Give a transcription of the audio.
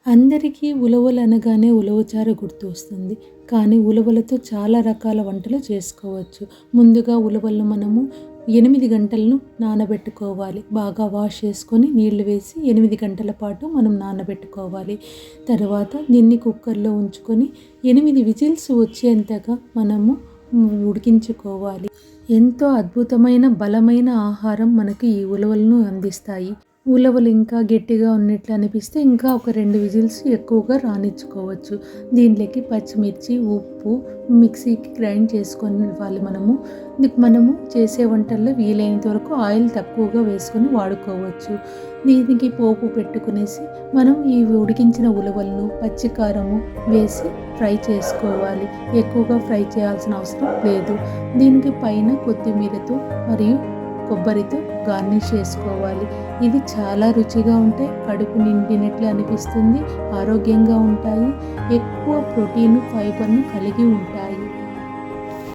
అందరికీ ఉలవలు అనగానే ఉలవచారు గుర్తు వస్తుంది. కానీ ఉలవలతో చాలా రకాల వంటలు చేసుకోవచ్చు. ముందుగా ఉలవలను మనము 8 గంటలను నానబెట్టుకోవాలి. బాగా వాష్ చేసుకొని నీళ్లు వేసి 8 గంటల పాటు మనం నానబెట్టుకోవాలి. తర్వాత దీన్ని కుక్కర్లో ఉంచుకొని 8 విజిల్స్ వచ్చేంతగా మనము ఉడికించుకోవాలి. ఎంతో అద్భుతమైన బలమైన ఆహారం మనకు ఈ ఉలవలను అందిస్తాయి. ఉలవలు ఇంకా గట్టిగా ఉన్నట్లు అనిపిస్తే ఇంకా ఒక 2 విజిల్స్ ఎక్కువగా రానిచ్చుకోవచ్చు. దీంట్లోకి పచ్చిమిర్చి, ఉప్పు మిక్సీకి గ్రైండ్ చేసుకొని ఇవ్వాలి. మనము చేసే వంటల్లో వీలైనంత వరకు ఆయిల్ తక్కువగా వేసుకొని వాడుకోవచ్చు. దీనికి పోపు పెట్టుకునేసి మనం ఈ ఉడికించిన ఉలవలను పచ్చికారము వేసి ఫ్రై చేసుకోవాలి. ఎక్కువగా ఫ్రై చేయాల్సిన అవసరం లేదు. దీనికి పైన కొత్తిమీరతో మరియు కొబ్బరితో గార్నిష్ చేసుకోవాలి. ఇది చాలా రుచిగా ఉంటే కడుపు నిండినట్లు అనిపిస్తుంది. ఆరోగ్యంగా ఉంటాయి. ఎక్కువ ప్రోటీన్, ఫైబర్ను కలిగి ఉంటాయి.